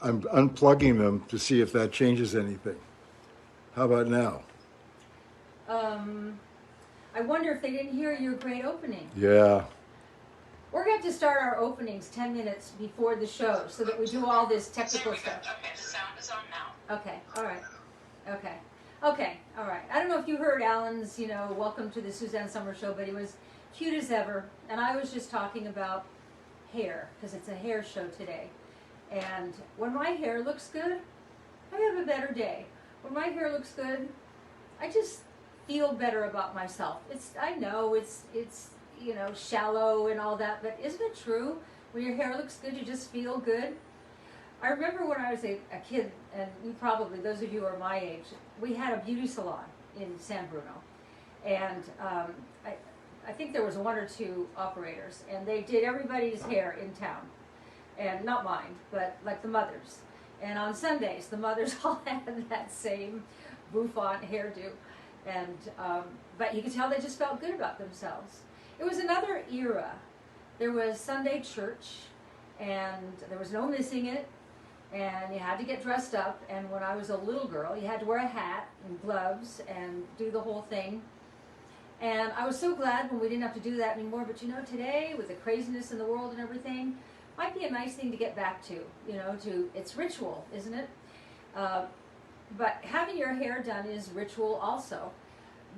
I'm unplugging them to see if that changes anything. How about now? Um, I wonder if they didn't hear your great opening. Yeah. We're going to have to start our openings 10 minutes before the show so that we do all this technical There we go. stuff. Okay, the sound is on now. Okay, all right. Okay. Okay, all right. I don't know if you heard Alan's, welcome to the Suzanne Summer Show, but he was cute as ever. And I was just talking about hair, because it's a hair show today. And when my hair looks good, I have a better day. When my hair looks good, I just feel better about myself. I know it's shallow and all that, but isn't it true? When your hair looks good, you just feel good. I remember when I was a kid, and you probably, those of you who are my age, we had a beauty salon in San Bruno. And I think there was one or two operators, and they did everybody's hair in town. And not mine, but like the mothers. And on Sundays, the mothers all had that same bouffant hairdo. And but you could tell they just felt good about themselves. It was another era. There was Sunday church, and there was no missing it, and you had to get dressed up. And when I was a little girl, you had to wear a hat and gloves and do the whole thing. And I was so glad when we didn't have to do that anymore. But today, with the craziness in the world and everything, might be a nice thing to get back to. It's ritual, isn't it? But having your hair done is ritual also.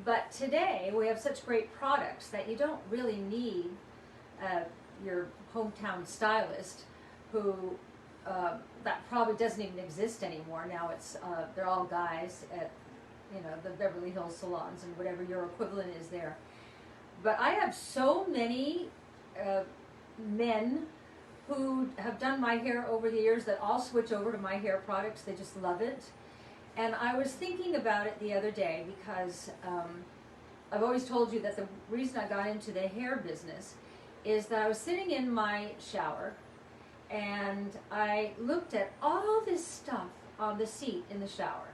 But today we have such great products that you don't really need your hometown stylist, who that probably doesn't even exist anymore. Now they're all guys at the Beverly Hills salons and whatever your equivalent is there. But I have so many men who have done my hair over the years that all switch over to my hair products. They just love it. And I was thinking about it the other day because I've always told you that the reason I got into the hair business is that I was sitting in my shower and I looked at all this stuff on the seat in the shower.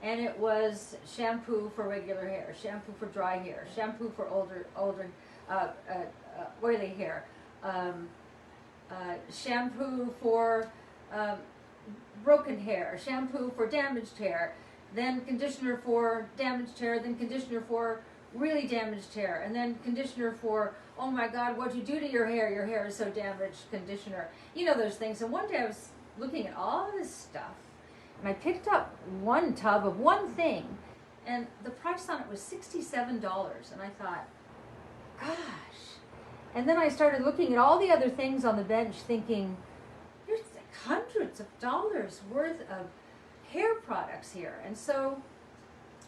And it was shampoo for regular hair, shampoo for dry hair, shampoo for oily hair, shampoo for broken hair, shampoo for damaged hair, then conditioner for damaged hair, then conditioner for really damaged hair, and then conditioner for, oh my God, what'd you do to your hair is so damaged, conditioner. Those things. And one day I was looking at all this stuff, and I picked up one tub of one thing, and the price on it was $67, and I thought, gosh. And then I started looking at all the other things on the bench thinking, there's hundreds of dollars worth of hair products here. And so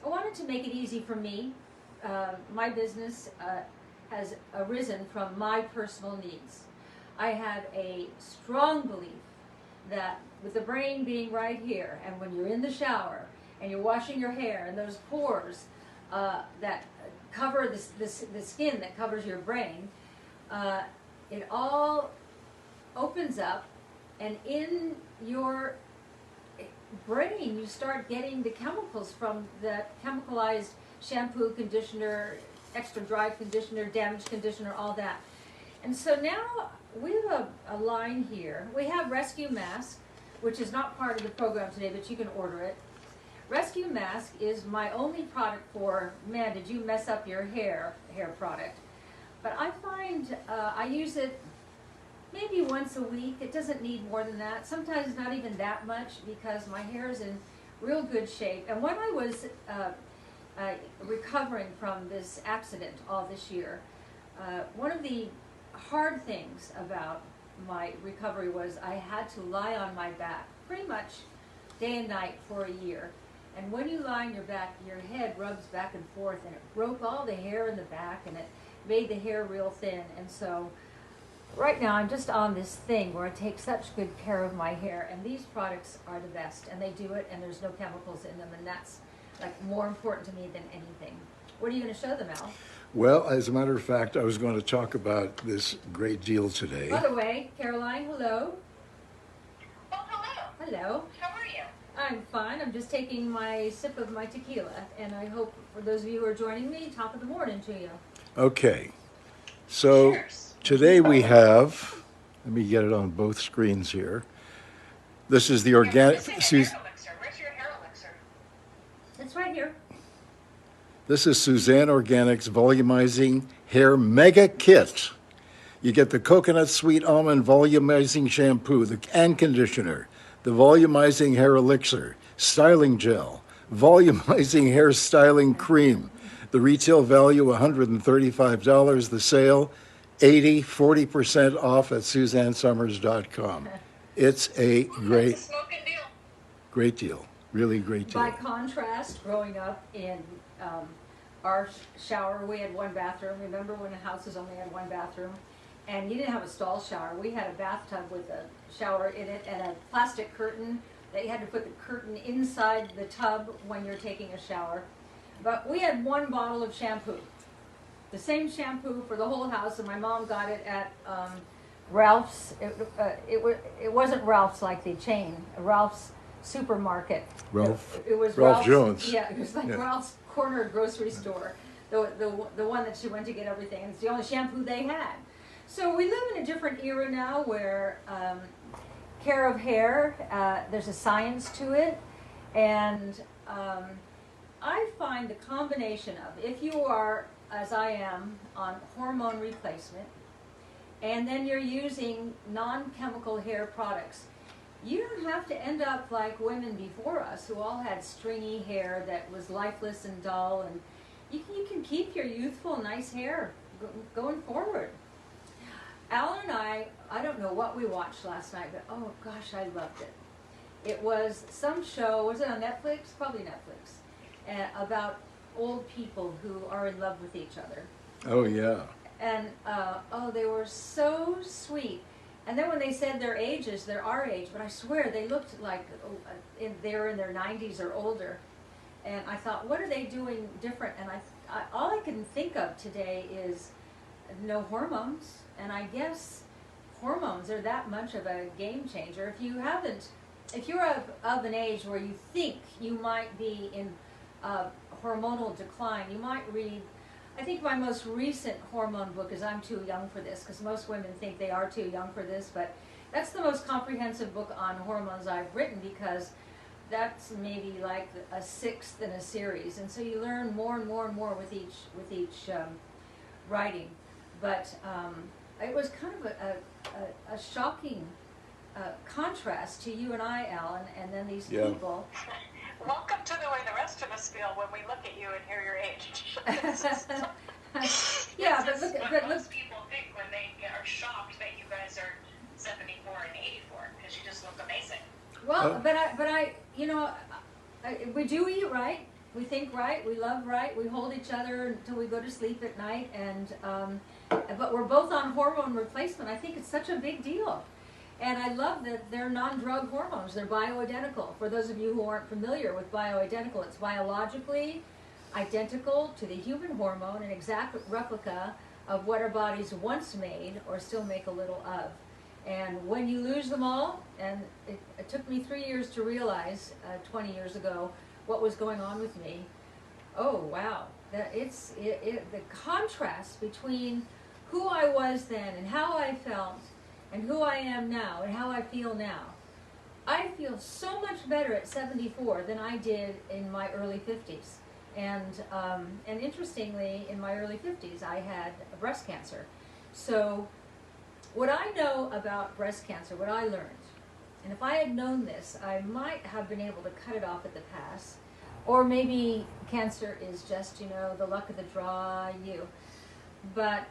I wanted to make it easy for me. My business has arisen from my personal needs. I have a strong belief that with the brain being right here, and when you're in the shower and you're washing your hair, and those pores that cover the skin that covers your brain, it all opens up, and in your brain you start getting the chemicals from the chemicalized shampoo, conditioner, extra dry conditioner, damaged conditioner, all that. And so now we have a line here. We have Rescue Mask, which is not part of the program today, but you can order it. Rescue Mask is my only product for, man, did you mess up your hair product. But I find I use it maybe once a week. It doesn't need more than that. Sometimes not even that much, because my hair is in real good shape. And when I was recovering from this accident all this year, one of the hard things about my recovery was I had to lie on my back pretty much day and night for a year. And when you lie on your back, your head rubs back and forth, and it broke all the hair in the back, and it made the hair real thin. And so right now I'm just on this thing where I take such good care of my hair, and these products are the best, and they do it, and there's no chemicals in them, and that's like more important to me than anything. What are you going to show them, Al? Well, as a matter of fact, I was going to talk about this great deal today. By the way, Caroline, hello. Oh, hello. Hello. How are you? I'm fine. I'm just taking my sip of my tequila, and I hope for those of you who are joining me, top of the morning to you. Okay, so Cheers. today we have, let me get it on both screens here. This is the You're organic. missing a hair elixir. Where's your hair elixir? It's right here. This is Suzanne Organics Volumizing Hair Mega Kit. You get the coconut sweet almond volumizing shampoo and conditioner, the volumizing hair elixir, styling gel, volumizing hair styling cream. The retail value $135. The sale 40% off at SuzanneSummers.com. It's a That's a great, smoking deal. great deal. Really great By deal. contrast, growing up in our shower, we had one bathroom. Remember when the houses only had one bathroom? And you didn't have a stall shower. We had a bathtub with a shower in it and a plastic curtain that you had to put the curtain inside the tub when you're taking a shower. But we had one bottle of shampoo. The same shampoo for the whole house, and my mom got it at Ralph's. It wasn't Ralph's like the chain, Ralph's supermarket. Ralph. It was Ralph Ralph's, Jones. Yeah, it was like Yeah. Ralph's corner grocery store, the one that she went to get everything. And it's the only shampoo they had. So we live in a different era now where care of hair, there's a science to it, and I find the combination of, if you are, as I am, on hormone replacement, and then you're using non-chemical hair products, you don't have to end up like women before us who all had stringy hair that was lifeless and dull, and you can keep your youthful, nice hair going forward. Alan and I don't know what we watched last night, but oh gosh, I loved it. It was some show, was it on Netflix? Probably Netflix, about old people who are in love with each other. Oh, yeah. And they were so sweet. And then when they said their ages, they're our age, but I swear they looked like they were in their 90s or older. And I thought, what are they doing different? And all I can think of today is no hormones. And I guess hormones are that much of a game changer. If you're of an age where you think you might be in hormonal decline, you might read, I think my most recent hormone book is I'm Too Young for This, because most women think they are too young for this, but that's the most comprehensive book on hormones I've written, because that's maybe like a sixth in a series, and so you learn more and more and more with each writing. But it was kind of a shocking contrast to you and I, Alan, and then these Yeah. people. Welcome to the way the rest of us feel when we look at you and hear your age. Yeah, This but is look, what but look, most people think when they are shocked that you guys are 74 and 84, because you just look amazing. well, but I, we do eat right, we think right, we love right, we hold each other until we go to sleep at night, and but we're both on hormone replacement. I think it's such a big deal. And I love that they're non-drug hormones. They're bioidentical. For those of you who aren't familiar with bioidentical, it's biologically identical to the human hormone, an exact replica of what our bodies once made or still make a little of. And when you lose them all, and it took me 3 years to realize 20 years ago what was going on with me. Oh wow, the contrast between who I was then and how I felt and who I am now and how I feel now. I feel so much better at 74 than I did in my early 50s. And interestingly, in my early 50s, I had breast cancer. So what I know about breast cancer, what I learned, and if I had known this, I might have been able to cut it off at the pass. Or maybe cancer is just, the luck of the draw, But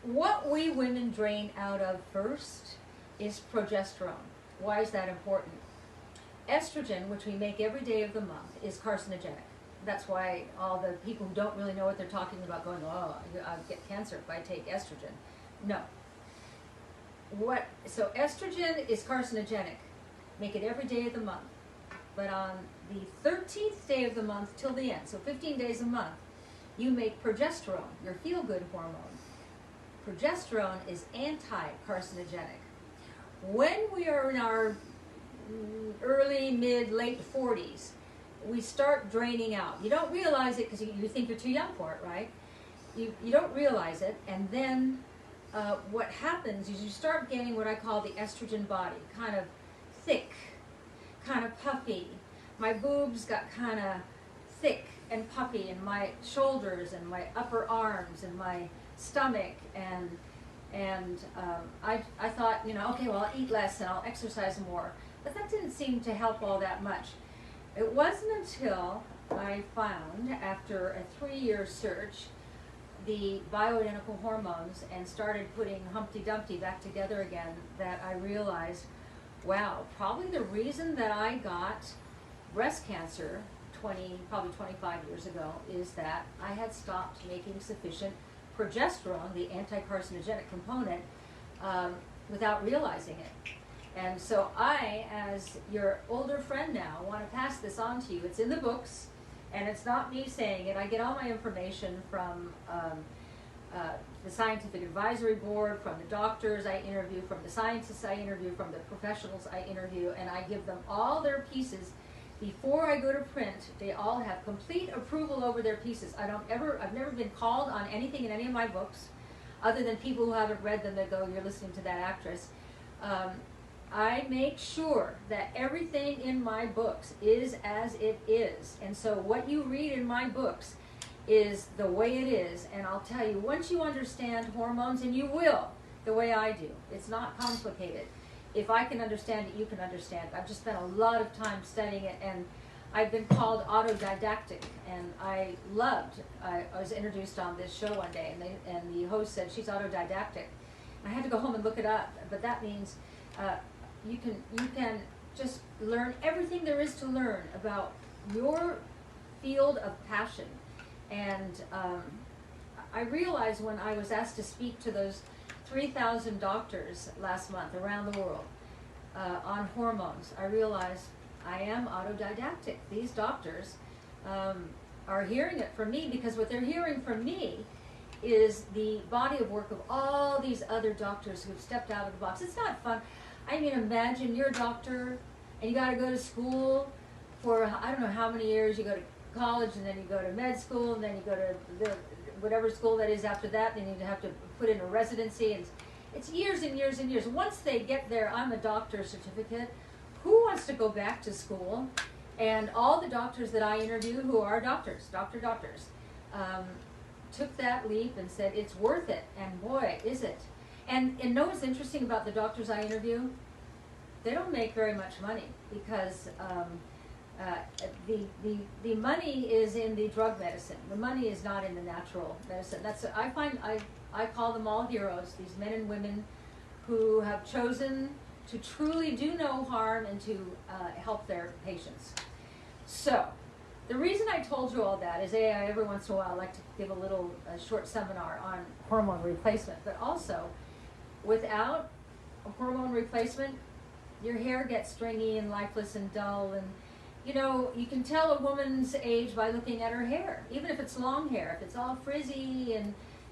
what we women drain out of first is progesterone. Why is that important? Estrogen, which we make every day of the month, is carcinogenic. That's why all the people who don't really know what they're talking about going, oh, I'll get cancer if I take estrogen. No. So estrogen is carcinogenic. Make it every day of the month. But on the 13th day of the month till the end, so 15 days a month, you make progesterone, your feel-good hormone. Progesterone is anti-carcinogenic. When we are in our early, mid, late 40s, we start draining out. You don't realize it because you think you're too young for it, right? You don't realize it, and then what happens is you start getting what I call the estrogen body, kind of thick, kind of puffy. My boobs got kind of thick and puffy in my shoulders and my upper arms and my stomach, and I thought, you know, okay, well, I'll eat less and I'll exercise more. But that didn't seem to help all that much. It wasn't until I found, after a 3-year search, the bioidentical hormones and started putting Humpty Dumpty back together again, that I realized, wow, probably the reason that I got breast cancer probably 25 years ago is that I had stopped making sufficient progesterone, the anti-carcinogenic component, without realizing it. And so I, as your older friend now, want to pass this on to you. It's in the books, and it's not me saying it. I get all my information from the Scientific Advisory Board, from the doctors I interview, from the scientists I interview, from the professionals I interview, and I give them all their pieces. Before I go to print, they all have complete approval over their pieces. I've never been called on anything in any of my books, other than people who haven't read them that go, you're listening to that actress. I make sure that everything in my books is as it is. And so what you read in my books is the way it is. And I'll tell you, once you understand hormones, and you will, the way I do, it's not complicated. If I can understand it, you can understand it. I've just spent a lot of time studying it, and I've been called autodidactic, and I was introduced on this show one day, and the host said she's autodidactic. And I had to go home and look it up, but that means you can just learn everything there is to learn about your field of passion. And I realized when I was asked to speak to those 3,000 doctors last month around the world on hormones, I realized I am autodidactic. These doctors are hearing it from me, because what they're hearing from me is the body of work of all these other doctors who've stepped out of the box. It's not fun. I mean, imagine you're a doctor and you got to go to school for I don't know how many years. You go to college, and then you go to med school, and then you go to whatever school that is after that. Then you have to put in a residency, and it's years and years and years. Once they get their I'm a doctor certificate, who wants to go back to school? And all the doctors that I interview who are doctors, took that leap and said it's worth it. And boy, is it. And know what's interesting about the doctors I interview? They don't make very much money, because the money is in the drug medicine. The money is not in the natural medicine. I call them all heroes, these men and women who have chosen to truly do no harm and to help their patients. So, the reason I told you all that is every once in a while I like to give a short seminar on hormone replacement, but also without a hormone replacement, your hair gets stringy and lifeless and dull, and you know, you can tell a woman's age by looking at her hair, even if it's long hair. If it's all frizzy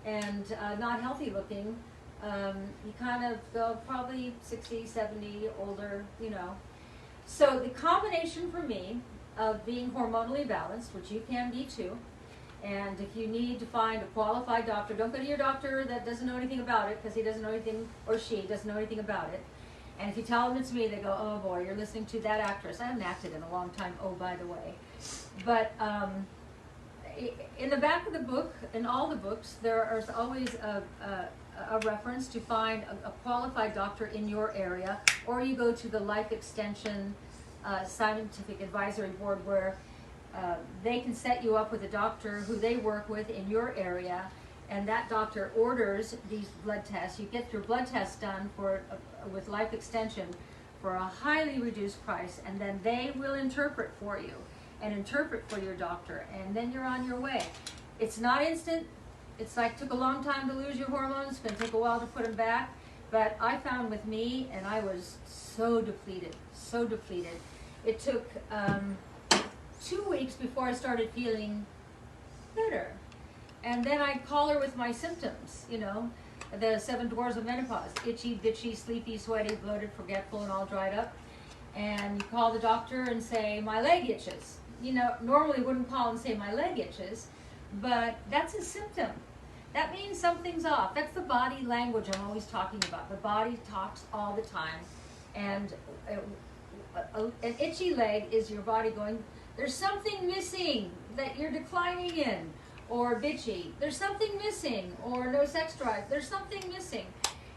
and not healthy looking, you kind of go probably 60, 70, older, you know. So the combination for me of being hormonally balanced, which you can be too, and if you need to find a qualified doctor, don't go to your doctor that doesn't know anything about it, because he doesn't know anything, or she doesn't know anything about it. And if you tell them it's me, they go, oh boy, you're listening to that actress. I haven't acted in a long time, oh, by the way. But in the back of the book, in all the books, there is always a reference to find a qualified doctor in your area, or you go to the Life Extension Scientific Advisory Board, where they can set you up with a doctor who they work with in your area, and that doctor orders these blood tests. You get your blood tests done with Life Extension for a highly reduced price, and then they will interpret for you and interpret for your doctor, and then you're on your way. It's not instant. It's like took a long time to lose your hormones. It's going to take a while to put them back. But I found with me, and I was so depleted. It took 2 weeks before I started feeling better. And then I'd call her with my symptoms, you know, the 7 doors of menopause: itchy, bitchy, sleepy, sweaty, bloated, forgetful, and all dried up. And you call the doctor and say, my leg itches. You know, normally wouldn't call and say my leg itches, but that's a symptom. That means something's off. That's the body language I'm always talking about. The body talks all the time. And an itchy leg is your body going, there's something missing that you're declining in, or bitchy, there's something missing, or no sex drive, there's something missing.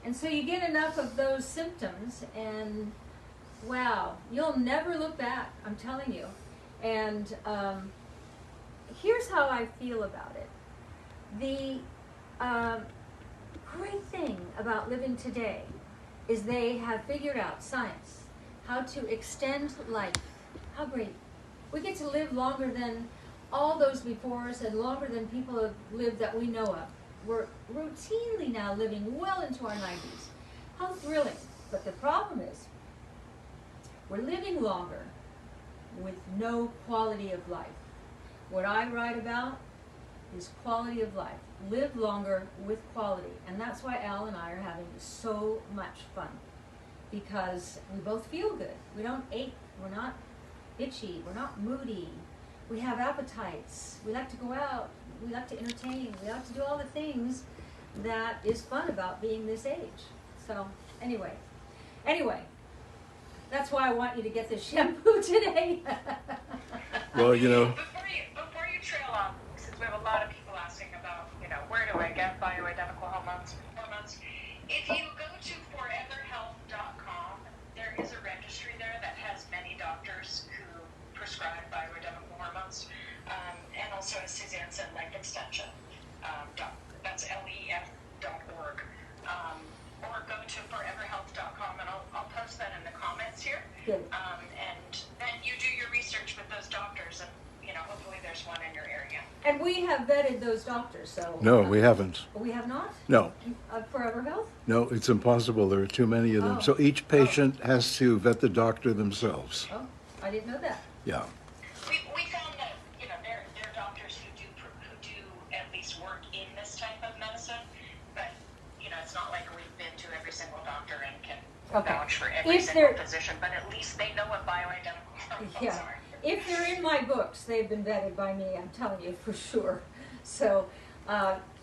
And so you get enough of those symptoms and wow, you'll never look back, I'm telling you. And here's how I feel about it. The great thing about living today is they have figured out, science, how to extend life. How great. We get to live longer than all those before us and longer than people have lived that we know of. We're routinely now living well into our 90s. How thrilling. But the problem is, we're living longer with no quality of life. What I write about is quality of life. Live longer with quality. And that's why Al and I are having so much fun. Because we both feel good. We don't ache. We're not itchy. We're not moody. We have appetites. We like to go out. We like to entertain. We like to do all the things that is fun about being this age. So anyway, that's why I want you to get this shampoo today. Well, Before you trail off, since we have a lot of people asking about, where do I get bioidentical hormones? If you go to foreverhealth.com, there is a registry there that has many doctors who prescribe bioidentical hormones, and also, as Suzanne said, life extension. That's lef.org. Or go to foreverhealth.com, and I'll post that in the comments here. Good. And then you do your research with those doctors, and hopefully there's one in your area. And we have vetted those doctors, so. no, we haven't. We have not? No, Forever Health? no, it's impossible. There are too many of them. Oh. So each patient has to vet the doctor themselves. Oh, I didn't know that. Yeah. We found that there are doctors who do at least work in this type of medicine, but it's not like we've been to every single doctor and can vouch for every single physician. But at least they know what bioidentical hormones are. If they're in my books, they've been vetted by me. I'm telling you for sure. So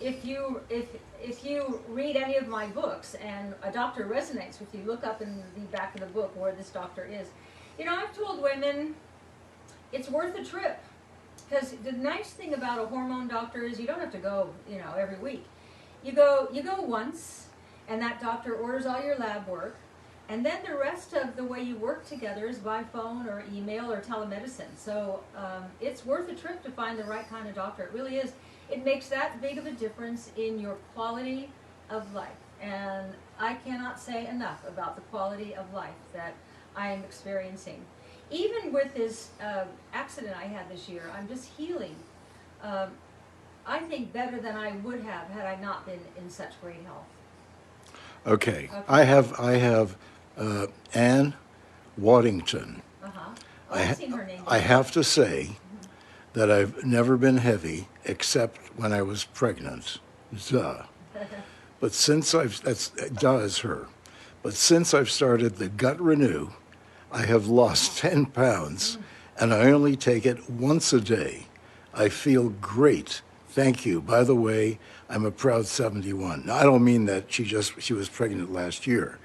if you read any of my books and a doctor resonates with you, look up in the back of the book where this doctor is. I've told women it's worth a trip, because the nice thing about a hormone doctor is you don't have to go every week. You go once, and that doctor orders all your lab work. And then the rest of the way you work together is by phone or email or telemedicine. So it's worth a trip to find the right kind of doctor. It really is. It makes that big of a difference in your quality of life. And I cannot say enough about the quality of life that I am experiencing. Even with this accident I had this year, I'm just healing. I think better than I would have had I not been in such great health. Okay. I have Anne Waddington. Uh-huh. Oh, I've seen her name. I have to say that I've never been heavy except when I was pregnant. Duh. But since duh is her. But since I've started the Gut Renew, I have lost 10 pounds, and I only take it once a day. I feel great. Thank you. By the way, I'm a proud 71. Now, I don't mean that she was pregnant last year.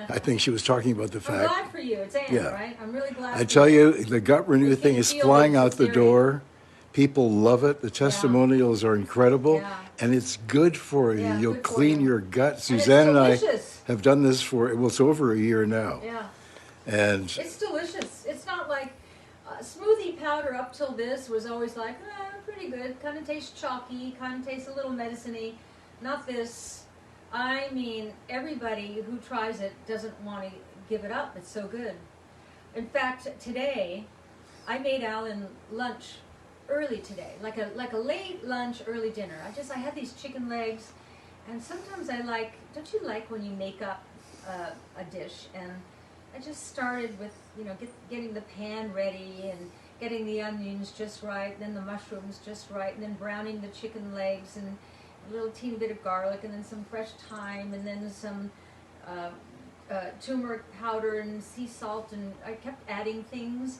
I think she was talking about the I'm fact. glad for you. It's Anne, Yeah. right? I'm really glad. I for tell you, the Gut Renew It thing can is feel flying like out the hysteria. door. People love it. The testimonials are incredible, Yeah. and it's good for you. Yeah, You'll good for clean you. your gut. it's Suzanne and I delicious. have done this for it's over a year now, Yeah, and it's delicious. It's not like smoothie powder up till this was always like, pretty good. Kind of tastes chalky. Kind of tastes a little medicine-y. Not this. I mean, everybody who tries it doesn't want to give it up. It's so good. In fact, today, I made Alan lunch early today, like a late lunch, early dinner. I had these chicken legs, and sometimes don't you like when you make up a dish? And I just started with, getting the pan ready and getting the onions just right, and then the mushrooms just right, and then browning the chicken legs and a little teeny bit of garlic, and then some fresh thyme, and then some turmeric powder and sea salt, and I kept adding things.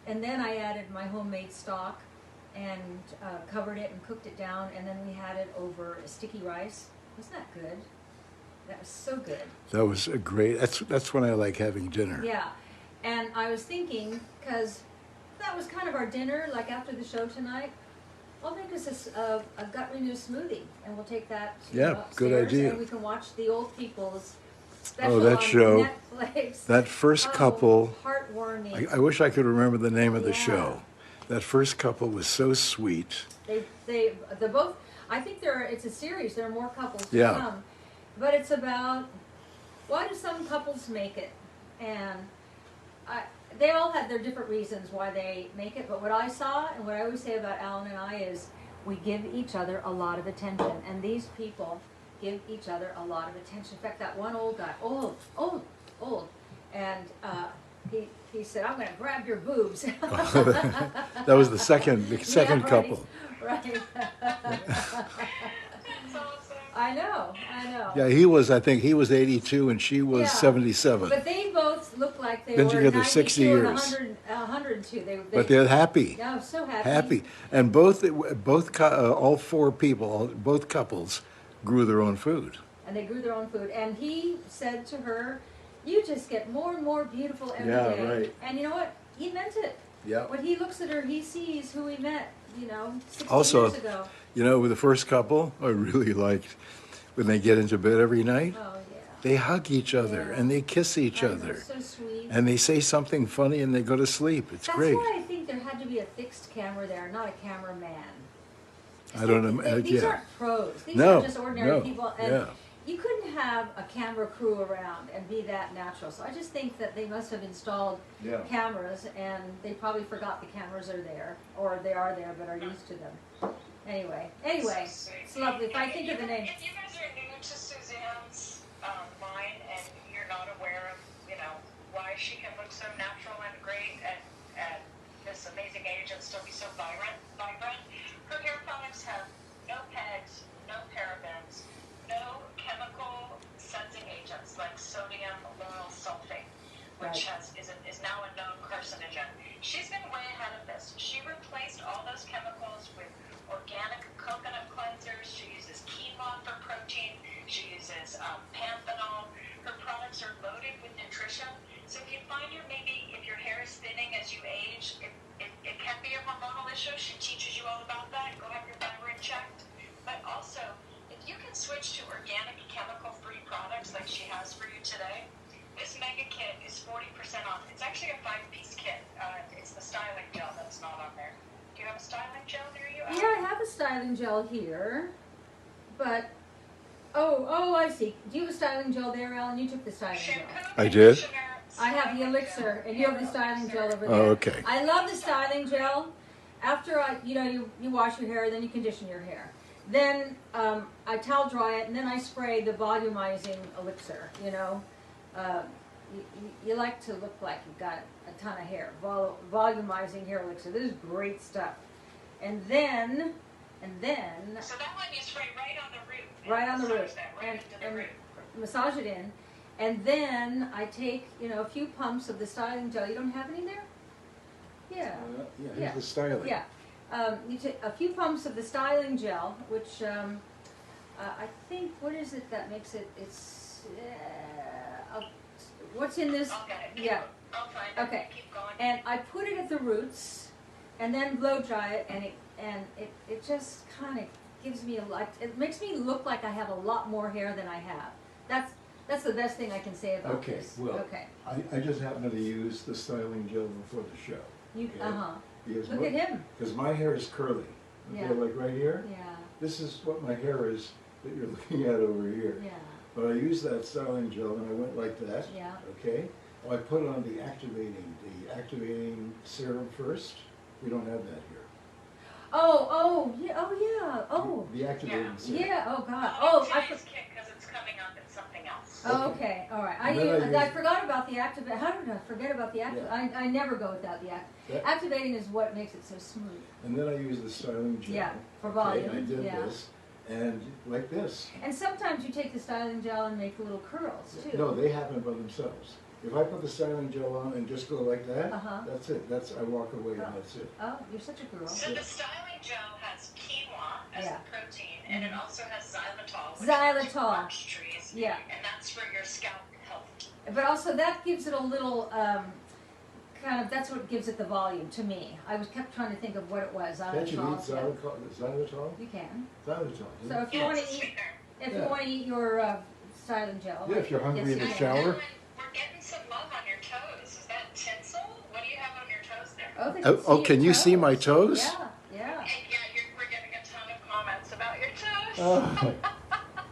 And then I added my homemade stock and covered it and cooked it down, and then we had it over sticky rice. Wasn't that good? That was so good. that was a great. That's when I like having dinner. Yeah. And I was thinking, because that was kind of our dinner, like after the show tonight, I'll make us a gut renew smoothie, and we'll take that Yeah, good upstairs, idea. and we can watch the old people's special that on show, Netflix. that first couple, Heartwarming. I wish I could remember the name of the Yeah. show. That first couple was so sweet. They're both. I think it's a series. There are more couples to Yeah. come, but it's about why do some couples make it, and they all had their different reasons why they make it. But what I saw and what I always say about Alan and I is we give each other a lot of attention, and these people give each other a lot of attention. In fact, that one old guy, old, and he said, "I'm going to grab your boobs." That was the second Yeah, right, couple. Right. That's awesome. I know. Yeah, I think he was 82 and she was Yeah. 77. But they both look like they Been were together 92 60 and years. 102. But they're happy. Yeah, so happy. Happy. And all four people, both couples, grew their own food. And they grew their own food. And he said to her, "You just get more and more beautiful every Yeah, day." right. And you know what? He meant it. Yeah. When he looks at her, he sees who he met, 60 Also, years ago. with the first couple, I really liked when they get into bed every night, Oh, yeah. they hug each other Yeah. and they kiss each I know, other. so sweet. And they say something funny and they go to sleep. It's That's great. why I think there had to be a fixed camera there, not a cameraman. I don't know. These yeah. aren't pros. These No, are just ordinary no, people. And yeah. you couldn't have a camera crew around and be that natural. So I just think that they must have installed Yeah. cameras, and they probably forgot the cameras are there, or they are there but are used to them. Anyway, So sweet. it's lovely. If I think of the name. If you guys are new to Suzanne's line and you're not aware of, why she can look so natural and great at this amazing age and still be so vibrant, her hair products have no pegs, no parabens, no chemical sensing agents like sodium lauryl sulfate, which is now a known carcinogen. She's been way ahead of this. She replaced all those chemicals with organic coconut cleansers. She uses quinoa for protein. She uses panthenol. Her products are loaded with nutrition. So if you find if your hair is thinning as you age, it can be a hormonal issue. She teaches you all about that. Go have your thyroid checked. But also, if you can switch to organic chemical-free products like she has for you today, this mega kit is 40% off. It's actually a 5-piece kit. It's the styling gel that's not on there. Do you have a styling gel near you? Al? Yeah, I have a styling gel here, but oh, I see. Do you have a styling gel there, Alan? You took the styling gel. Shampoo, I did? conditioner, I have the styling elixir, gel, and you have the hair styling gel elixir. over there. Oh, okay. I love the styling gel. After you wash your hair, then you condition your hair. Then I towel dry it, and then I spray the volumizing elixir. You like to look like you've got a ton of hair. Volumizing hair elixir. This is great stuff. And then. So that one you spray right on the root. and Right on the massage root, that right into the and root. massage it in, and then I take a few pumps of the styling gel. You don't have any there? Yeah. Here's Yeah. the styling. Yeah. You take a few pumps of the styling gel, which I think, what is it that makes it? It's what's in this? I'll get it. Yeah. I'll find it. Okay. Keep going. And I put it at the roots, and then blow dry it, and it just kind of gives me it makes me look like I have a lot more hair than I have. That's the best thing I can say about Okay, this. well, Okay. I just happened to use the styling gel before the show. You Okay. Because Look at him. Because my hair is curly. Okay, Yeah. like right here. Yeah. This is what my hair is that you're looking at over here. Yeah. But I used that styling gel and I went like that. Yeah. Okay. Well, I put on the activating serum first. We don't have that here. Oh yeah. Oh The activating Yeah. serum. yeah. Oh God. Oh, I today's kit because it's coming up in something else. Oh, okay, all right. And then I I use- forgot about the activate. How did I forget about the activate? Yeah. I never go without the That- activating is what makes it so smooth. And then I use the styling gel. Yeah, for Okay, volume, and I did yeah. this. And like this. And sometimes you take the styling gel and make little curls too. No, they happen by themselves. If I put the styling gel on and just go like that, Uh-huh. that's it. I walk away and that's it. Oh, you're such a girl. So the styling gel has quinoa as Yeah. the protein, and it also has xylitol, which Xylitol. is orange trees, Yeah. and that's for your scalp health. But also that gives it a little, kind of, that's what gives it the volume to me. I was kept trying to think of what it was. Can't you eat Yeah. xylitol? You can. Xylitol. So if you Yeah, want it's a to eat, sweetener. if Yeah. you want to eat your styling gel. Yeah, if you're hungry yes, in you the can. shower. Ellen, we're getting some love on your toes. Is that tinsel? What do you have on your toes there? Oh, they Oh, your can you see my toes? Yeah, yeah. And yeah, we're getting a ton of comments about your toes. Oh,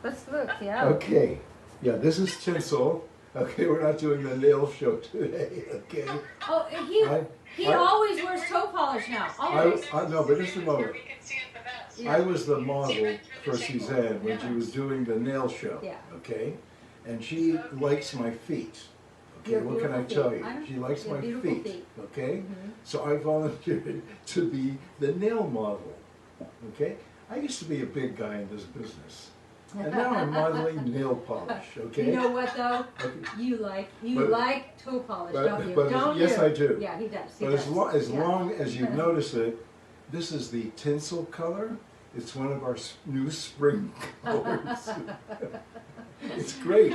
Let's look, yeah. okay. Yeah, this is tinsel. Okay, we're not doing the nail show today. Okay. Oh, and he I- always wears toe polish now. Always. No, but just a Where moment. we can see it the best. Yeah. I was the model for Suzanne when she was doing the nail show. Yeah. Okay, and she likes my feet. Okay, Your what can I beautiful tell feet. you? I know. She likes Your my beautiful feet. feet. Okay, Mhm. so I volunteered to be the nail model. Okay, I used to be a big guy in this business, and now I'm modeling nail polish. Okay. You know what though? Okay. You But- like toe polish, don't you? but Don't yes, you? I do. Yeah, he does. He But does. as Yeah. long as you notice it, this is the tinsel color. It's one of our new spring colors. It's great.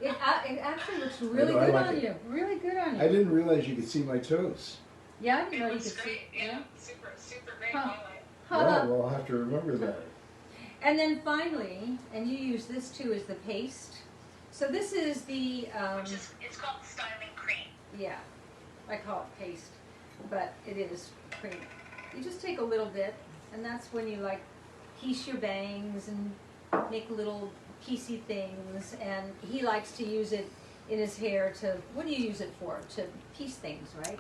It actually looks really I good like on it. you. Really good on you. I didn't realize you could see my toes. Yeah, I didn't It know you looks could great. see. Yeah, super great Huh. highlight. Yeah, well, I'll have to remember that. And then finally, and you use this too, is the paste. So this is the, Which is, it's called styling cream. yeah, I call it paste, but it is cream. You just take a little bit, and that's when you like piece your bangs and make little piecey things. And he likes to use it in his hair to, what do you use it for? To piece things, right?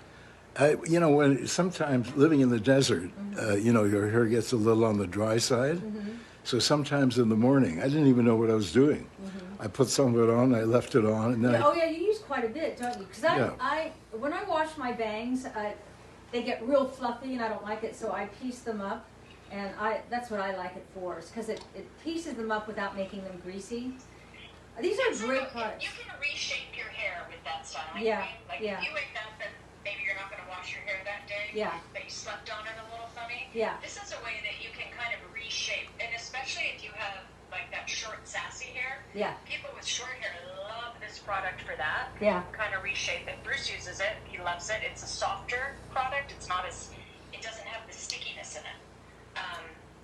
You know, when sometimes living in the desert, you know, your hair gets a little on the dry side. Mm-hmm. So sometimes in the morning, I didn't even know what I was doing. I put some of it on, I left it on, and then Yeah, oh yeah, you use quite a bit, don't you? Because Yeah. when I wash my bangs, they get real fluffy, and I don't like it, so I piece them up, and that's what I like it for, because it pieces them up without making them greasy. These are So great products. You can reshape your hair with that styling Yeah, cream. Like yeah. if you wake up and maybe you're not going to wash your hair that day, Yeah. but you slept on it a little funny. Yeah. This is a way that you can kind of reshape, and especially if you have like that short, sassy hair. Yeah, People with short hair love this product for that. yeah. Kind of reshape it. Bruce uses it. He loves it. It's a softer product. It's not as, it doesn't have the stickiness in it.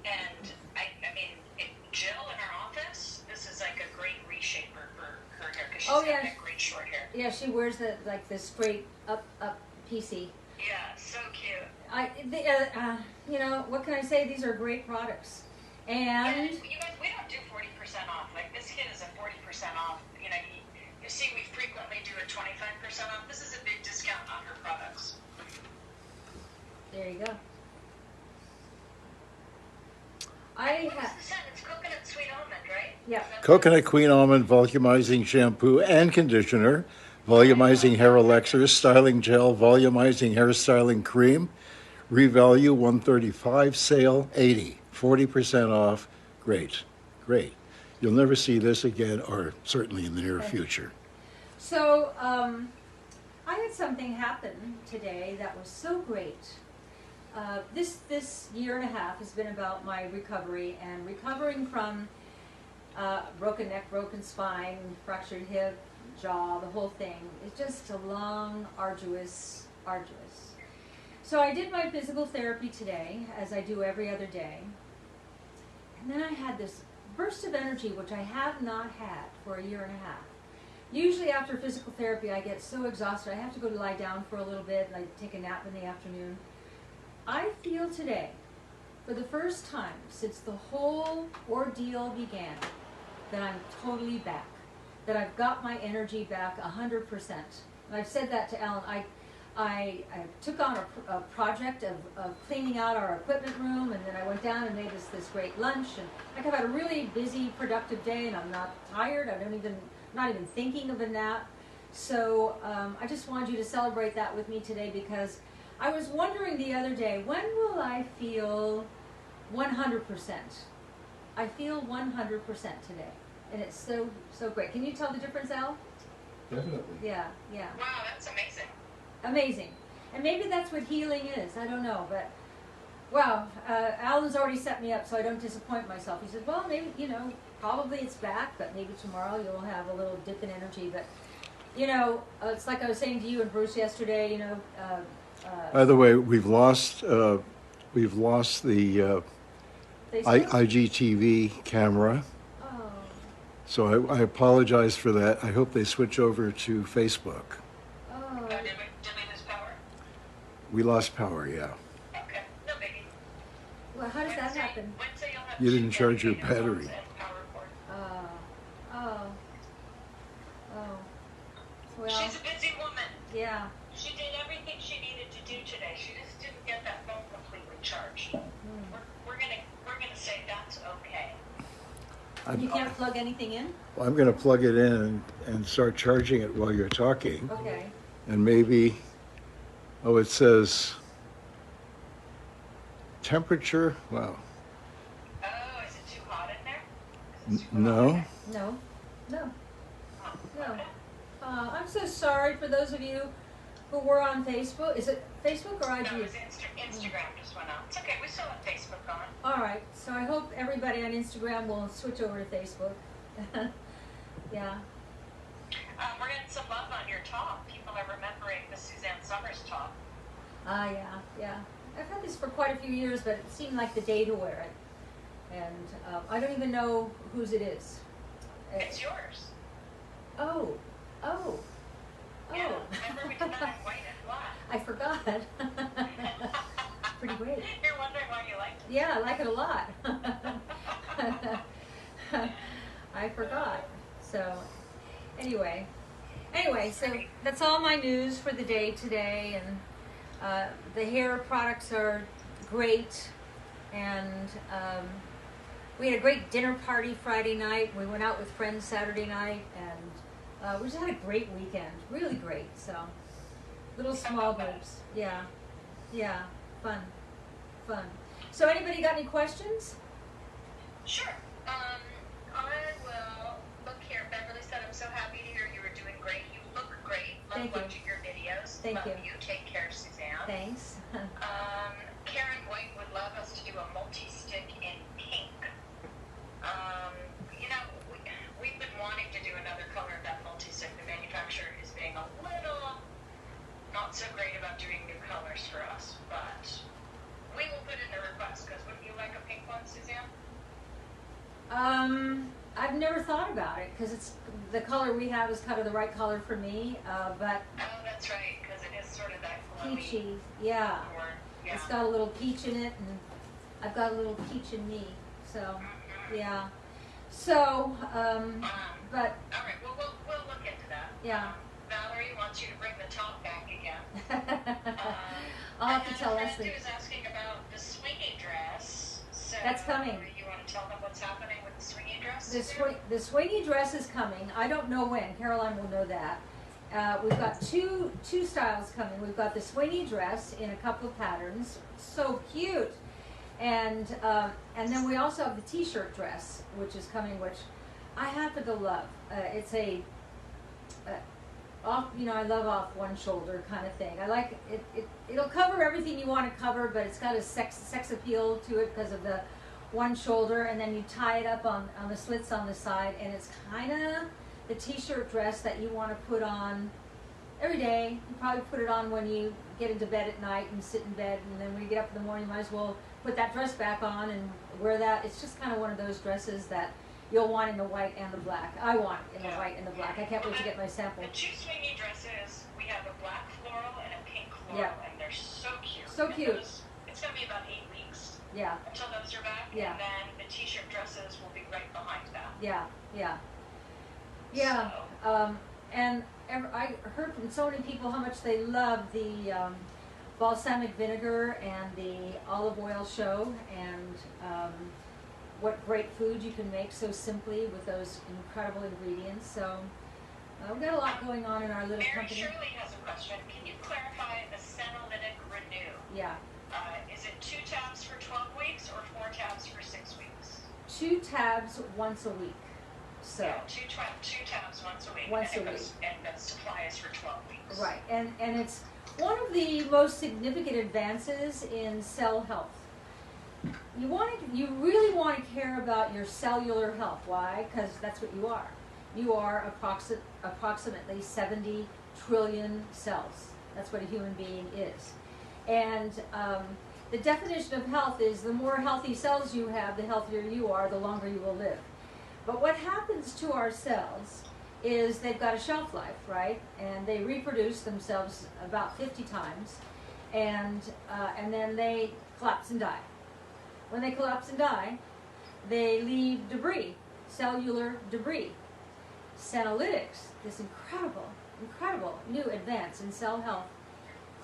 And I mean, Jill in her office, this is like a great reshaper for her hair because she's Oh, got yeah. that great short hair. Yeah, she wears the straight up PC. Yeah, so cute. You know, what can I say? These are great products. And You guys, we don't do 40% off. Like this kit is a 40% off. You know, you see, we frequently do a 25% off. This is a big discount on her products. there you go. I What is have, the scent? It's coconut sweet almond, right? yeah. Is that Coconut Queen Almond Volumizing Shampoo and Conditioner, Volumizing Hair Elixir, Styling Gel, Volumizing Hair Styling Cream, revalue 135, sale 80, 40% off. Great, great. You'll never see this again, or certainly in the near future. So, I had something happen today that was so great. This year and a half has been about my recovery and recovering from broken neck, broken spine, fractured hip, jaw, the whole thing. It's just a long, arduous. So I did my physical therapy today, as I do every other day. And then I had this burst of energy, which I have not had for a year and a half. Usually after physical therapy, I get so exhausted, I have to go to lie down for a little bit, and I take a nap in the afternoon. I feel today, for the first time since the whole ordeal began, that I'm totally back, that I've got my energy back 100%. And I've said that to Ellen. I took on a project of cleaning out our equipment room, and then I went down and made this great lunch, and I've had a really busy, productive day, and I'm not tired. Not even thinking of a nap. So I just wanted you to celebrate that with me today, because I was wondering the other day, when will I feel 100%? I feel 100% today, and it's so great. Can you tell the difference, Al? Definitely. Yeah. Wow, that's amazing. Amazing. And maybe that's what healing is. I don't know, but wow, Alan's already set me up so I don't disappoint myself. He said, well, maybe, probably it's back, but maybe tomorrow you'll have a little dip in energy. But You know, it's like I was saying to you and Bruce yesterday. You know, By the way, we've lost the Facebook. IGTV camera, Oh, so I apologize for that. I hope they switch over to Facebook. oh. Did we lose power? We lost power, yeah. Okay, no biggie. Well, how does that happen? Wednesday you'll have You two didn't charge your dedicated phones battery. and power cord. Oh. Well, She's a busy woman. yeah. She did everything she needed to do today. She just didn't get that phone completely charged. We're gonna say that's okay. You can't plug anything in? I'm going to plug it in and start charging it while you're talking. Okay. And maybe, oh, it says temperature. Wow. Oh, is it too hot in there? Is it too hot in No. there? No. No. Oh, No. okay. I'm so sorry for those of you who were on Facebook. Is it Facebook or IG? No, it was Instagram just went out. It's okay. We still have Facebook on. All right. So I hope everybody on Instagram will switch over to Facebook. Yeah. We're getting some love on your talk. People are remembering the Suzanne Summers talk. Yeah. I've had this for quite a few years, but it seemed like the day to wear it. And I don't even know whose it is. It's yours. Oh. Yeah. Remember we did that in white and black. I forgot. Pretty great. You're wondering why you liked it. Yeah, I like it a lot. I forgot. So, anyway, so that's all my news for the day today. And the hair products are great. And we had a great dinner party Friday night. We went out with friends Saturday night, and we just had a great weekend. Really great. So, little small groups. Yeah, fun. So, anybody got any questions? Sure. I will look here. Beverly said, I'm so happy to hear you were doing great. You look great. Love Thank you. watching your videos. Thank Love you. Take care, Suzanne. Thanks. Karen White would love us to do a multi-stick in pink. You know, we've been wanting to do another color of that multi-stick. The manufacturer is being a little not so great about doing new colors for us, but we will put in the request, because wouldn't you like a pink one, Suzanne? I've never thought about it because it's the color we have is kind of the right color for me. But Oh, that's right, because it is sort of that glowy peachy, yeah. or, yeah. It's got a little peach in it, and I've got a little peach in me. So, Mhm. yeah. So, but All right, well, we'll look into that. Yeah. Valerie wants you to bring the top back again. I'll have to and tell then a Leslie. friend who's asking about the swinging dress. So That's coming. You want to tell them what's happening with the swinging dress? The swingy dress is coming. I don't know when. Caroline will know that. We've got two styles coming. We've got the swingy dress in a couple of patterns. So cute. And then we also have the t-shirt dress, which is coming, which I happen to love. It's a off, I love off one shoulder kind of thing. I like it. It'll cover everything you want to cover, but it's got a sex appeal to it because of the one shoulder, and then you tie it up on the slits on the side, and it's kind of the t-shirt dress that you want to put on every day. You probably put it on when you get into bed at night and sit in bed, and then when you get up in the morning, you might as well put that dress back on and wear that. It's just kind of one of those dresses that you'll want in the white and the black. I want it in the white and the black. I can't wait to get my sample. The two swingy dresses, we have a black floral and a pink floral, Yeah. and they're so cute. So And cute. it's going to be about 8 weeks Yeah, until those are back, Yeah. and then the t-shirt dresses will be right behind that. yeah. So, I heard from so many people how much they love the balsamic vinegar and the olive oil show, and what great food you can make so simply with those incredible ingredients. So we've got a lot going on in our little Mary company. Shirley has a question. Can you clarify the senolytic renew? Yeah, Is it 2 tabs for 12 weeks or 4 tabs for 6 weeks? 2 tabs once a week. So. Yeah, two tabs once a week. Once and a it goes, and the supply is for 12 weeks. Right, and it's one of the most significant advances in cell health. You really want to care about your cellular health. Why? Because that's what you are. you are approximately 70 trillion cells. That's what a human being is. And the definition of health is the more healthy cells you have, the healthier you are, the longer you will live. But what happens to our cells is they've got a shelf life, right? And they reproduce themselves about 50 times, and then they collapse and die. When they collapse and die, they leave debris, cellular debris. Senolytics, this incredible new advance in cell health,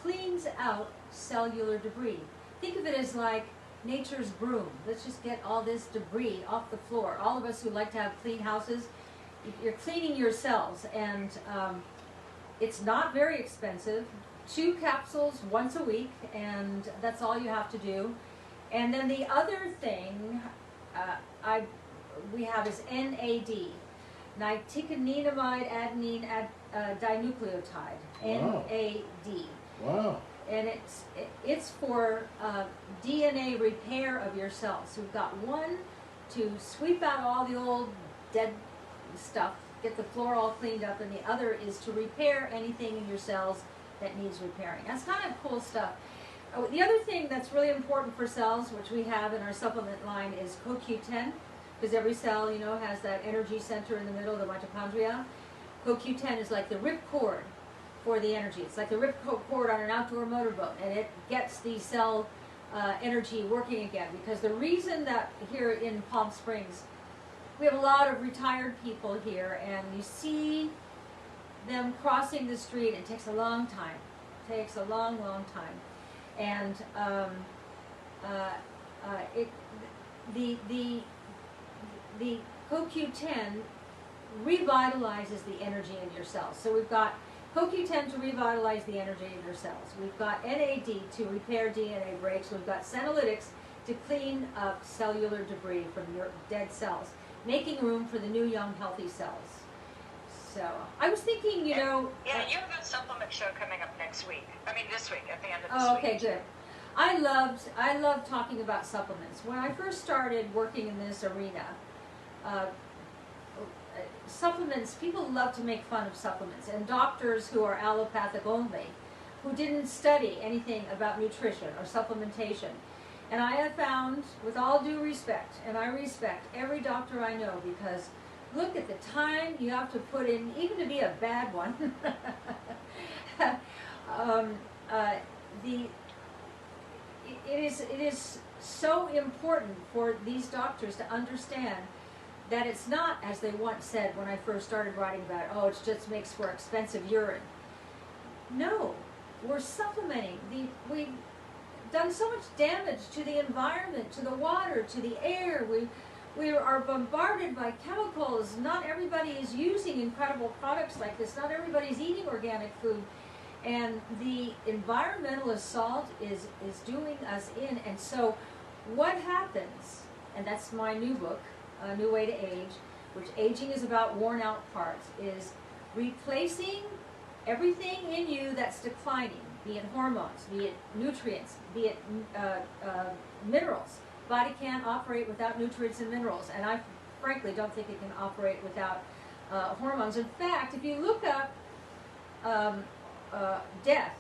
cleans out cellular debris. Think of it as like nature's broom. Let's just get all this debris off the floor. All of us who like to have clean houses, you're cleaning your cells, and it's not very expensive. 2 capsules once a week, and that's all you have to do. And then the other thing we have is NAD, nicotinamide adenine dinucleotide, Wow. NAD. Wow. And it's for DNA repair of your cells. So we've got one to sweep out all the old dead stuff, get the floor all cleaned up, and the other is to repair anything in your cells that needs repairing. That's kind of cool stuff. The other thing that's really important for cells, which we have in our supplement line, is CoQ10, because every cell, you know, has that energy center in the middle, the mitochondria. CoQ10 is like the ripcord for the energy. It's like the ripcord on an outdoor motorboat, and it gets the cell energy working again. Because the reason that here in Palm Springs, we have a lot of retired people here, and you see them crossing the street. It takes a long time. It takes a long time. And the CoQ10 revitalizes the energy in your cells. So we've got CoQ10 to revitalize the energy in your cells. We've got NAD to repair DNA breaks. We've got Senolytics to clean up cellular debris from your dead cells, making room for the new, young, healthy cells. So I was thinking, you know... Yeah, you have a supplement show coming up next week. I mean, this week, at the end of this Oh, week. okay, good. I loved talking about supplements. When I first started working in this arena, supplements, people love to make fun of supplements, and doctors who are allopathic only, who didn't study anything about nutrition or supplementation. And I have found, with all due respect, and I respect every doctor I know, because look at the time you have to put in, even to be a bad one. It is so important for these doctors to understand that it's not, as they once said when I first started writing about it, oh, it just makes for expensive urine. No, we're supplementing. We've done so much damage to the environment, to the water, to the air. We are bombarded by chemicals. Not everybody is using incredible products like this. Not everybody's eating organic food. And the environmental assault is doing us in. And so what happens, and that's my new book, A New Way to Age, which aging is about worn out parts, is replacing everything in you that's declining, be it hormones, be it nutrients, be it minerals. Body can't operate without nutrients and minerals, and I frankly don't think it can operate without hormones. In fact, if you look up death,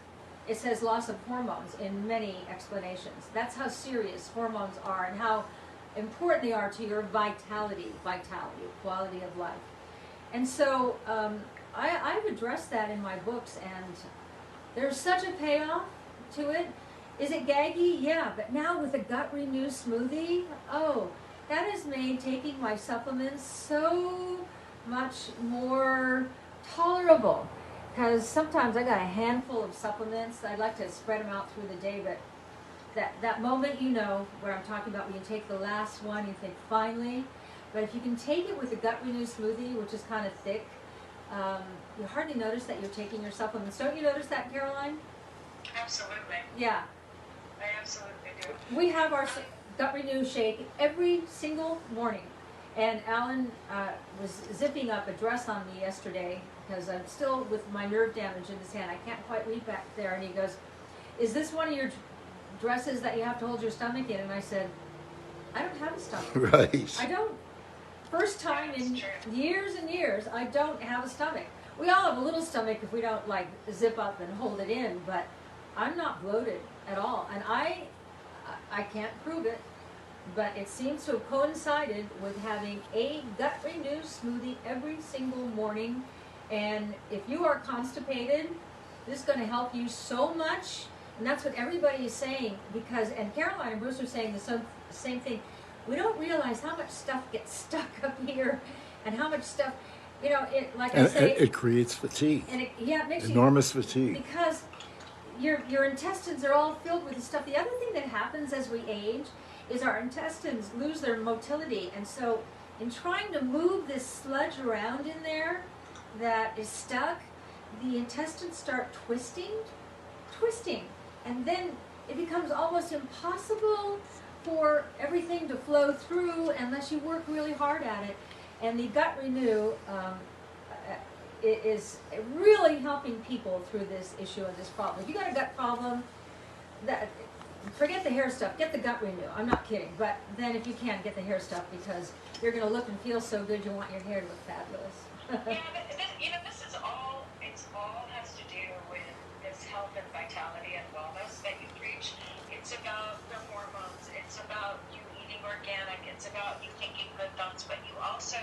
it says loss of hormones in many explanations. That's how serious hormones are and how important they are to your vitality, quality of life. And so I've addressed that in my books, and there's such a payoff to it. Is it gaggy? Yeah, but now with a Gut Renew smoothie, oh, that has made taking my supplements so much more tolerable. Because sometimes I got a handful of supplements. I'd like to spread them out through the day, but that moment, you know, where I'm talking about when you take the last one, you think, finally. But if you can take it with a Gut Renew smoothie, which is kind of thick, you hardly notice that you're taking your supplements. Don't you notice that, Caroline? Absolutely. Yeah. I absolutely do. We have our Gut Renew shake every single morning. And Alan was zipping up a dress on me yesterday because I'm still with my nerve damage in this hand. I can't quite reach back there. And he goes, "Is this one of your dresses that you have to hold your stomach in?" And I said, "I don't have a stomach. Right. I don't." first time in years and years, I don't have a stomach. We all have a little stomach if we don't like zip up and hold it in, but I'm not bloated at all. And I can't prove it, but it seems to have coincided with having a Gut Renew smoothie every single morning. And if you are constipated, this is going to help you so much. And that's what everybody is saying, because, and Caroline and Bruce are saying the same thing. We don't realize how much stuff gets stuck up here, and how much stuff, you know, it, like I say, it creates fatigue. and it makes Enormous you, fatigue. because your intestines are all filled with the stuff. The other thing that happens as we age is our intestines lose their motility, and so in trying to move this sludge around in there that is stuck, the intestines start twisting, and then it becomes almost impossible for everything to flow through unless you work really hard at it. And the Gut Renew is really helping people through this issue of this problem. If you got a gut problem, forget the hair stuff, get the Gut Renew. I'm not kidding, but then if you can, get the hair stuff, because you're going to look and feel so good, you want your hair to look fabulous. Yeah, but this is all, it's all has to do with this health and vitality and wellness that you preach. It's about the hormones, it's about you eating organic, it's about you thinking good thoughts, but you also,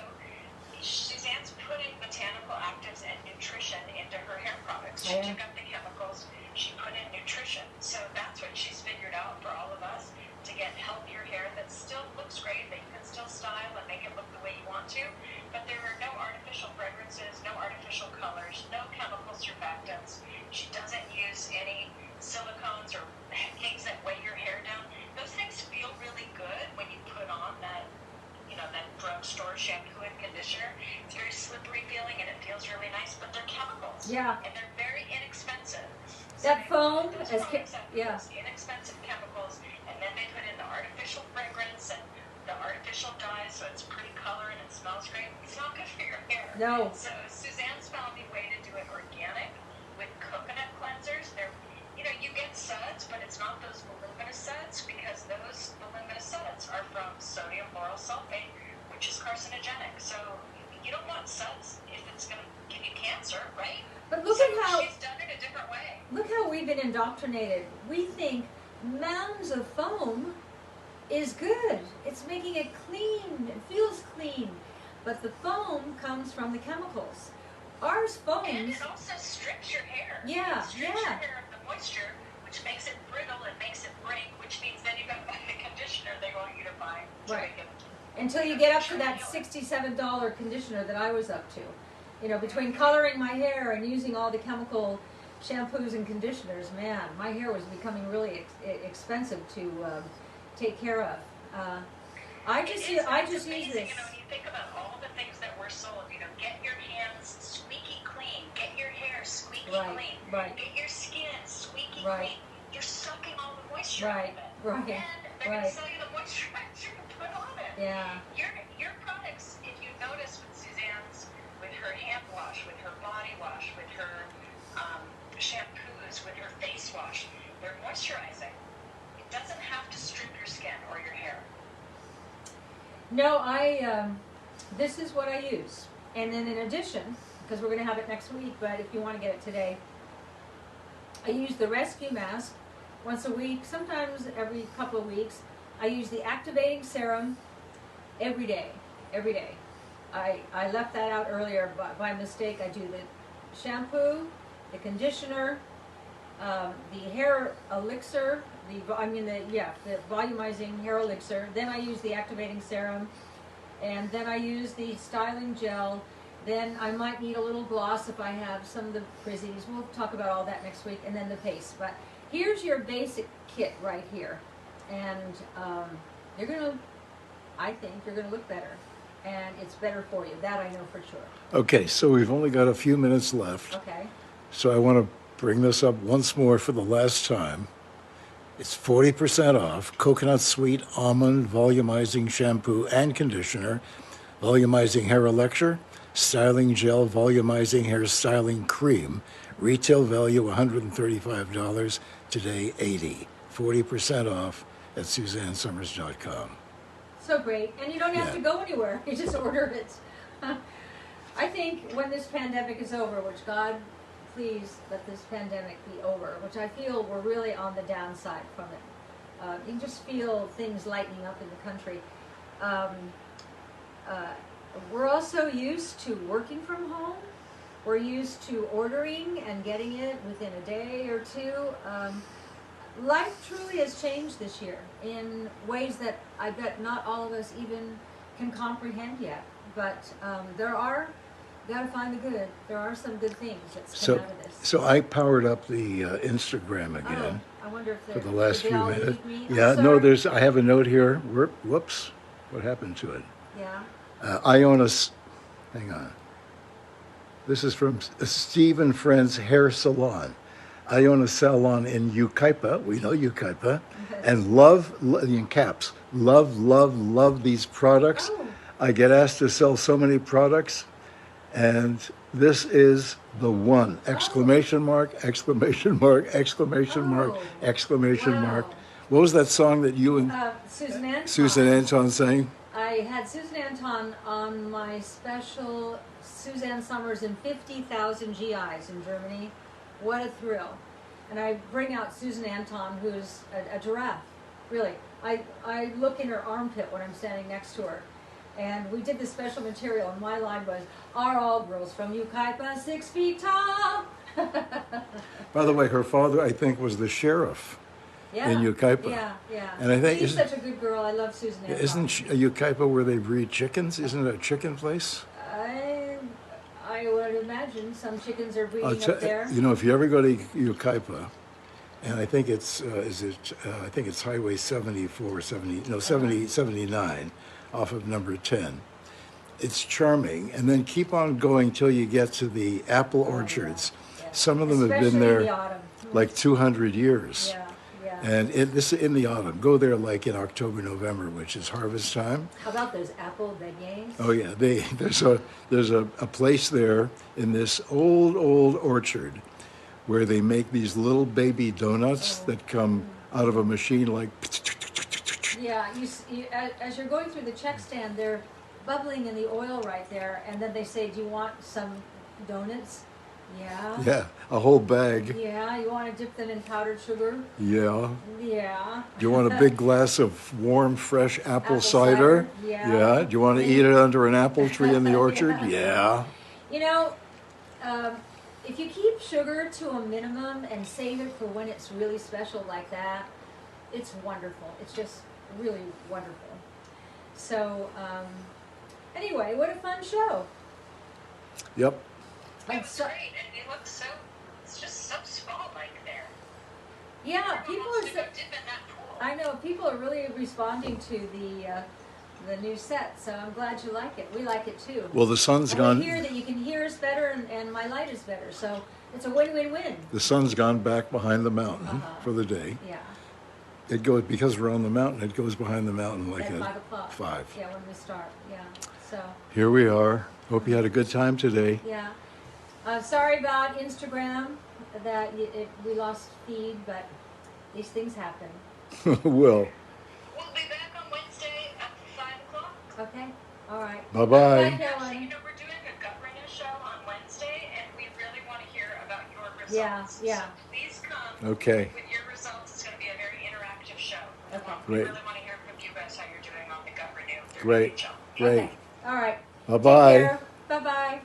Suzanne's putting botanical actives and nutrition into her hair products. She took up the chemicals, she put in nutrition. So that's what she's figured out for all of us, to get healthier hair that still looks great, that you can still style and make it look the way you want to, but there are no artificial fragrances, no artificial colors, no chemical surfactants. She doesn't use any silicones or things that weigh your hair down. Those things feel really good when you put on that, you know, that drugstore shampoo and conditioner. It's very slippery feeling and it feels really nice, but they're chemicals. Yeah. And they're very inexpensive. That foam, inexpensive chemicals, and then they put in the artificial fragrance and the artificial dye, so it's pretty color and it smells great. It's not good for your hair. No. So Suzanne's found a way to do it organic with coconut cleansers. They're, you know, you get suds, but it's not those voluminous suds, because those voluminous suds are from sodium lauryl sulfate, which is carcinogenic. So you don't want suds if it's going to give you cancer, right? But look so at how she's done it a different way. Look how we've been indoctrinated. We think mounds of foam is good. It's making it clean. It feels clean. But the foam comes from the chemicals. Ours foams. And it also strips your hair. Yeah, it strips yeah. your hair of the moisture, which makes it brittle and makes it break, which means then you got to buy the conditioner they want you to buy to Right. make it. Until you get up to that $67 conditioner that I was up to. You know, between coloring my hair and using all the chemical shampoos and conditioners, man, my hair was becoming really expensive to take care of. I just use amazing, this. You know, when you think about all the things that we're sold, you know, get your hands squeaky clean, get your hair squeaky clean, get your skin squeaky clean. You're sucking all the moisture out of it. Right. And they're going to sell you the moisturizer to put on it. Yeah. Your products, if you notice with Suzanne's, with her hand wash, with her body wash, with her shampoos, with her face wash, they're moisturizing. It doesn't have to strip your skin or your hair. No, this is what I use. And then in addition, because we're going to have it next week, but if you want to get it today, I use the Rescue Mask once a week, sometimes every couple of weeks. I use the activating serum every day. I left that out earlier by mistake. I do the shampoo, the conditioner, the hair elixir, the volumizing hair elixir. Then I use the activating serum, and then I use the styling gel. Then I might need a little gloss if I have some of the frizzies. We'll talk about all that next week, and then the paste. But here's your basic kit right here, and I think you're gonna look better, and it's better for you. That I know for sure. Okay, so we've only got a few minutes left. Okay. So I want to bring this up once more for the last time. It's 40% off Coconut Sweet Almond Volumizing Shampoo and Conditioner, Volumizing Hair Elixir, Styling Gel, Volumizing Hair Styling Cream. Retail value $135, today $80. 40% off at SuzanneSummers.com. So great. And you don't have Yeah. to go anywhere. You just order it. I think when this pandemic is over, which God, please let this pandemic be over, which I feel we're really on the downside from it. You can just feel things lightening up in the country. We're also used to working from home. We're used to ordering and getting it within a day or two. Life truly has changed this year in ways that I bet not all of us even can comprehend yet. But gotta find the good. There are some good things that's come out of this. So I powered up the Instagram again I wonder if for the last did they few all minutes. leave me? I'm Yeah, no, sorry. I have a note here. Whoops, what happened to it? Yeah. Iona's, hang on. This is from Steve and Friends Hair Salon. Iona Salon in Yucaipa. We know Yucaipa. And in caps, love these products. Oh. I get asked to sell so many products, and this is the one! Exclamation mark! Exclamation mark! Exclamation mark! Oh. Exclamation Wow. mark! What was that song that you and Susan Anton. Susan Anton sang? I had Susan Anton on my special Suzanne Summers in 50,000 GIs in Germany. What a thrill. And I bring out Susan Anton, who's a giraffe. Really. I look in her armpit when I'm standing next to her. And we did this special material, and my line was, "Are all girls from Yucaipa 6 feet tall?" By the way, her father, I think, was the sheriff in Yucaipa. Yeah. And I think she's such a good girl. I love Susan Anton. Isn't Yucaipa where they breed chickens? Isn't it a chicken place? I would imagine some chickens are breeding up there. You know, if you ever go to Yucaipa, and I think it's I think it's Highway 74, 79 off of number 10. It's charming, and then keep on going till you get to the apple orchards. Yeah. Some of them have Especially been in the there autumn. like 200 years. Yeah. And this is in the autumn. Go there like in October, November, which is harvest time. How about those apple beignets? Oh yeah, there's a place there in this old orchard where they make these little baby donuts that come out of a machine like. Yeah, as you're going through the check stand, they're bubbling in the oil right there, and then they say, "Do you want some donuts?" Yeah. Yeah, a whole bag. Yeah, you want to dip them in powdered sugar? Yeah. Yeah. Do you want a big glass of warm, fresh apple Apple cider? cider, yeah. Do you want to eat it under an apple tree in the orchard? Yeah. You know, if you keep sugar to a minimum and save it for when it's really special like that, it's wonderful. It's just really wonderful. So, anyway, what a fun show. Yep. It was great, and it looks it's just so small-like there. Yeah, Everyone people wants are. to go dip in that pool. I know people are really responding to the new set, so I'm glad you like it. We like it too. Well, the sun's and gone. we hear that you can hear us better, and my light is better, so it's a win-win-win. The sun's gone back behind the mountain for the day. Yeah. It goes because we're on the mountain. It goes behind the mountain like At at 5:00. 5. Yeah, when we start. Yeah. So. Here we are. Hope you had a good time today. Yeah. Sorry about Instagram that we lost feed, but these things happen. Well, We'll be back on Wednesday at 5 o'clock. Okay. All right. bye-bye. Bye, Actually, Carolyn. we're doing a gut renew show on Wednesday, and we really want to hear about your Yeah, results. yeah. So please come Okay. with your results. It's going to be a very interactive show. Okay. We Great. really want to hear from you guys how you're doing on the gut renew. Great. Show. Great. Okay. All right. Bye-bye. Take care. Bye-bye.